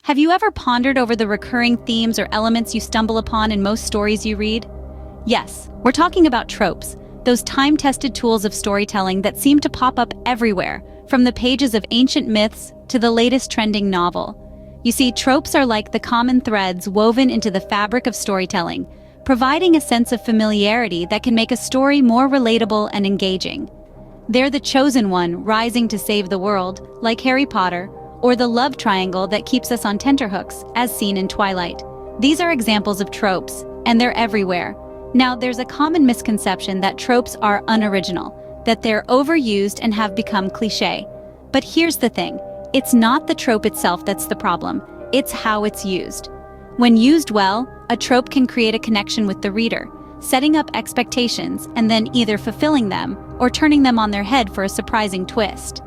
Have you ever pondered over the recurring themes or elements you stumble upon in most stories you read? Yes, we're talking about tropes, those time-tested tools of storytelling that seem to pop up everywhere, from the pages of ancient myths to the latest trending novel. You see, tropes are like the common threads woven into the fabric of storytelling, providing a sense of familiarity that can make a story more relatable and engaging. They're the chosen one rising to save the world, like Harry Potter, or the love triangle that keeps us on tenterhooks, as seen in Twilight. These are examples of tropes, and they're everywhere. Now, there's a common misconception that tropes are unoriginal, that they're overused and have become cliché. But here's the thing, it's not the trope itself that's the problem, it's how it's used. When used well, a trope can create a connection with the reader, setting up expectations and then either fulfilling them or turning them on their head for a surprising twist.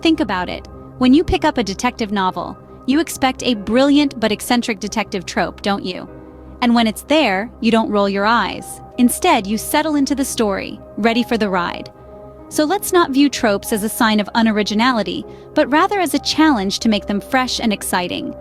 Think about it. When you pick up a detective novel, you expect a brilliant but eccentric detective trope, don't you? And when it's there, you don't roll your eyes. Instead, you settle into the story, ready for the ride. So let's not view tropes as a sign of unoriginality, but rather as a challenge to make them fresh and exciting.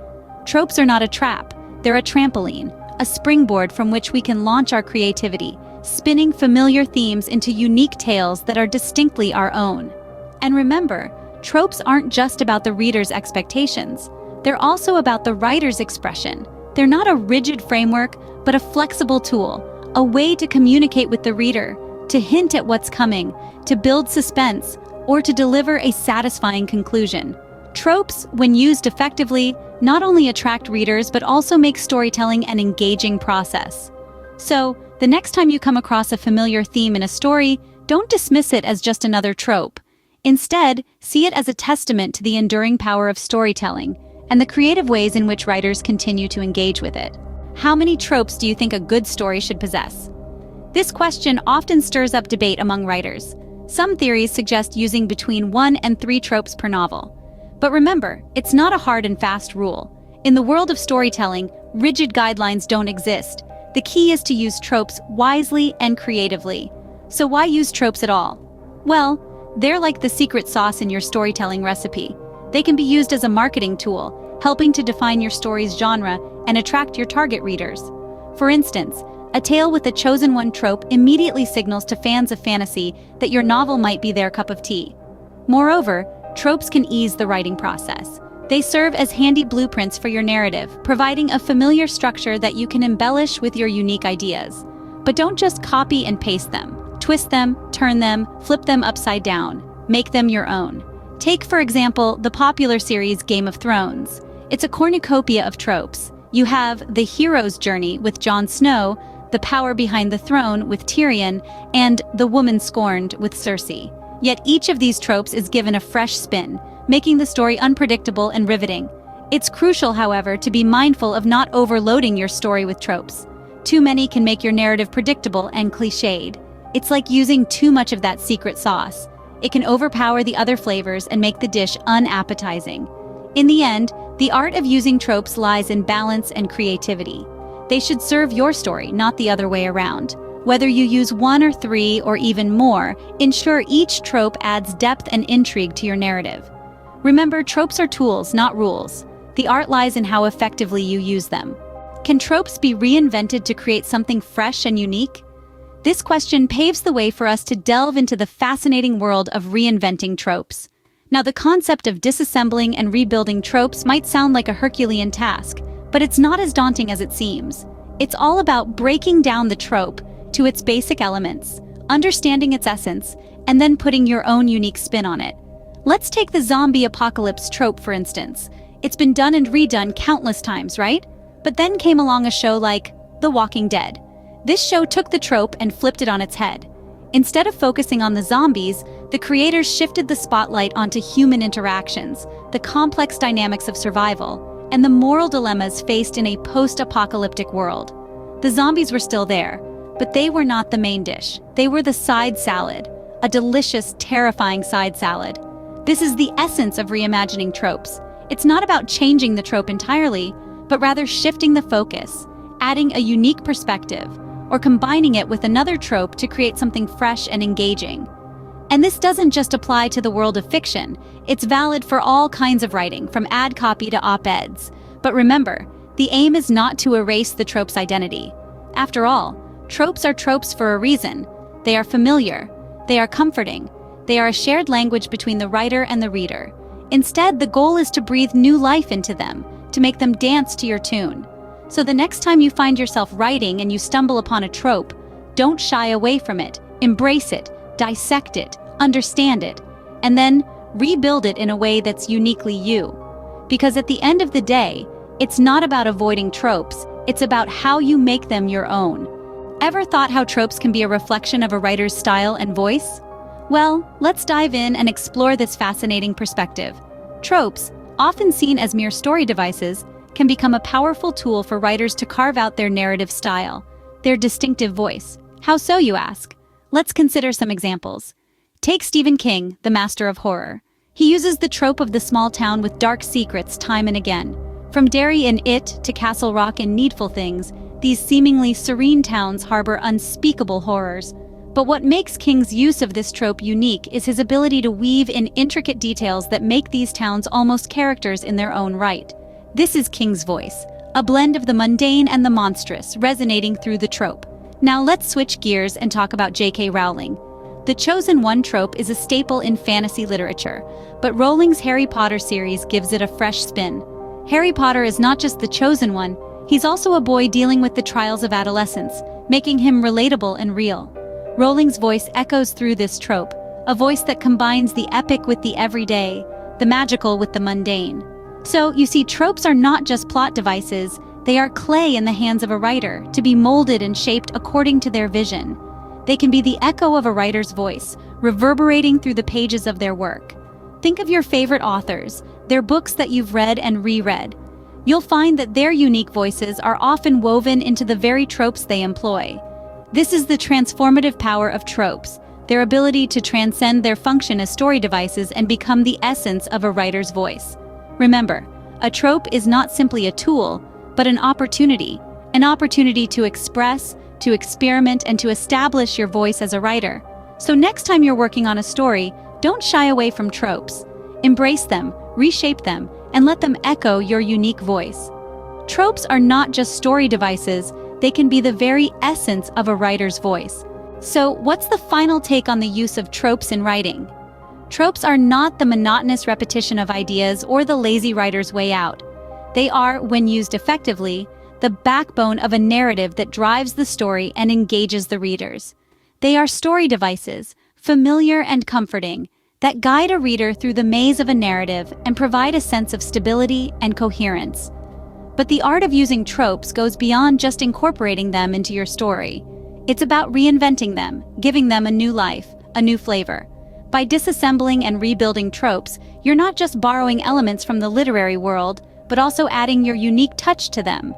Tropes are not a trap, they're a trampoline, a springboard from which we can launch our creativity, spinning familiar themes into unique tales that are distinctly our own. And remember, tropes aren't just about the reader's expectations. They're also about the writer's expression. They're not a rigid framework, but a flexible tool, a way to communicate with the reader, to hint at what's coming, to build suspense, or to deliver a satisfying conclusion. Tropes, when used effectively, not only attract readers but also make storytelling an engaging process. So, the next time you come across a familiar theme in a story, don't dismiss it as just another trope. Instead, see it as a testament to the enduring power of storytelling and the creative ways in which writers continue to engage with it. How many tropes do you think a good story should possess? This question often stirs up debate among writers. Some theories suggest using between 1 and 3 tropes per novel. But remember, it's not a hard and fast rule. In the world of storytelling, rigid guidelines don't exist. The key is to use tropes wisely and creatively. So why use tropes at all? Well, they're like the secret sauce in your storytelling recipe. They can be used as a marketing tool, helping to define your story's genre and attract your target readers. For instance, a tale with a chosen one trope immediately signals to fans of fantasy that your novel might be their cup of tea. Moreover, tropes can ease the writing process. They serve as handy blueprints for your narrative, providing a familiar structure that you can embellish with your unique ideas. But don't just copy and paste them. Twist them, turn them, flip them upside down. Make them your own. Take, for example, the popular series Game of Thrones. It's a cornucopia of tropes. You have the hero's journey with Jon Snow, the power behind the throne with Tyrion, and the woman scorned with Cersei. Yet each of these tropes is given a fresh spin, making the story unpredictable and riveting. It's crucial, however, to be mindful of not overloading your story with tropes. Too many can make your narrative predictable and cliched. It's like using too much of that secret sauce. It can overpower the other flavors and make the dish unappetizing. In the end, the art of using tropes lies in balance and creativity. They should serve your story, not the other way around. Whether you use 1 or 3 or even more, ensure each trope adds depth and intrigue to your narrative. Remember, tropes are tools, not rules. The art lies in how effectively you use them. Can tropes be reinvented to create something fresh and unique? This question paves the way for us to delve into the fascinating world of reinventing tropes. Now, the concept of disassembling and rebuilding tropes might sound like a Herculean task, but it's not as daunting as it seems. It's all about breaking down the trope to its basic elements, understanding its essence, and then putting your own unique spin on it. Let's take the zombie apocalypse trope, for instance. It's been done and redone countless times, right? But then came along a show like The Walking Dead. This show took the trope and flipped it on its head. Instead of focusing on the zombies, the creators shifted the spotlight onto human interactions, the complex dynamics of survival, and the moral dilemmas faced in a post-apocalyptic world. The zombies were still there, but they were not the main dish. They were the side salad, a delicious, terrifying side salad. This is the essence of reimagining tropes. It's not about changing the trope entirely, but rather shifting the focus, adding a unique perspective, or combining it with another trope to create something fresh and engaging. And this doesn't just apply to the world of fiction. It's valid for all kinds of writing, from ad copy to op-eds. But remember, the aim is not to erase the trope's identity. After all, tropes are tropes for a reason. They are familiar. They are comforting. They are a shared language between the writer and the reader. Instead, the goal is to breathe new life into them, to make them dance to your tune. So the next time you find yourself writing and you stumble upon a trope, don't shy away from it. Embrace it, dissect it, understand it, and then rebuild it in a way that's uniquely you. Because at the end of the day, it's not about avoiding tropes, it's about how you make them your own. Ever thought how tropes can be a reflection of a writer's style and voice? Well, let's dive in and explore this fascinating perspective. Tropes, often seen as mere story devices, can become a powerful tool for writers to carve out their narrative style, their distinctive voice. How so, you ask? Let's consider some examples. Take Stephen King, the master of horror. He uses the trope of the small town with dark secrets time and again. From Derry in It to Castle Rock in Needful Things, these seemingly serene towns harbor unspeakable horrors. But what makes King's use of this trope unique is his ability to weave in intricate details that make these towns almost characters in their own right. This is King's voice, a blend of the mundane and the monstrous, resonating through the trope. Now let's switch gears and talk about J.K. Rowling. The Chosen One trope is a staple in fantasy literature, but Rowling's Harry Potter series gives it a fresh spin. Harry Potter is not just the chosen one, he's also a boy dealing with the trials of adolescence, making him relatable and real. Rowling's voice echoes through this trope, a voice that combines the epic with the everyday, the magical with the mundane. So, you see, tropes are not just plot devices, they are clay in the hands of a writer, to be molded and shaped according to their vision. They can be the echo of a writer's voice, reverberating through the pages of their work. Think of your favorite authors, their books that you've read and reread. You'll find that their unique voices are often woven into the very tropes they employ. This is the transformative power of tropes, their ability to transcend their function as story devices and become the essence of a writer's voice. Remember, a trope is not simply a tool, but an opportunity to express, to experiment, and to establish your voice as a writer. So next time you're working on a story, don't shy away from tropes. Embrace them, reshape them, and let them echo your unique voice. Tropes are not just story devices, they can be the very essence of a writer's voice. So, what's the final take on the use of tropes in writing? Tropes are not the monotonous repetition of ideas or the lazy writer's way out. They are, when used effectively, the backbone of a narrative that drives the story and engages the readers. They are story devices, familiar and comforting, that guide a reader through the maze of a narrative and provide a sense of stability and coherence. But the art of using tropes goes beyond just incorporating them into your story. It's about reinventing them, giving them a new life, a new flavor. By disassembling and rebuilding tropes, you're not just borrowing elements from the literary world, but also adding your unique touch to them.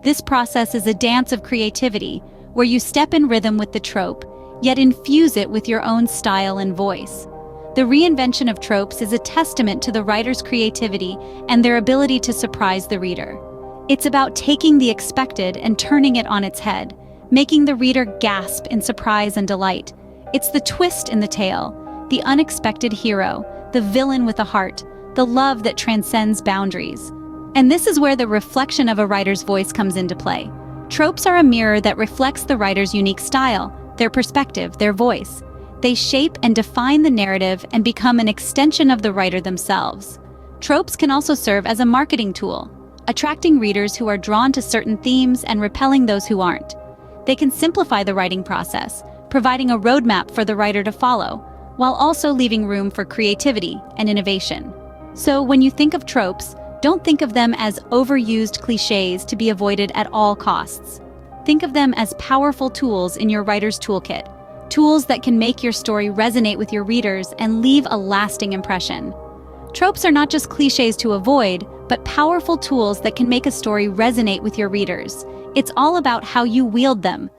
This process is a dance of creativity, where you step in rhythm with the trope, yet infuse it with your own style and voice. The reinvention of tropes is a testament to the writer's creativity and their ability to surprise the reader. It's about taking the expected and turning it on its head, making the reader gasp in surprise and delight. It's the twist in the tale, the unexpected hero, the villain with a heart, the love that transcends boundaries. And this is where the reflection of a writer's voice comes into play. Tropes are a mirror that reflects the writer's unique style, their perspective, their voice. They shape and define the narrative and become an extension of the writer themselves. Tropes can also serve as a marketing tool, attracting readers who are drawn to certain themes and repelling those who aren't. They can simplify the writing process, providing a roadmap for the writer to follow, while also leaving room for creativity and innovation. So when you think of tropes, don't think of them as overused cliches to be avoided at all costs. Think of them as powerful tools in your writer's toolkit, tools that can make your story resonate with your readers and leave a lasting impression. Tropes are not just cliches to avoid, but powerful tools that can make a story resonate with your readers. It's all about how you wield them,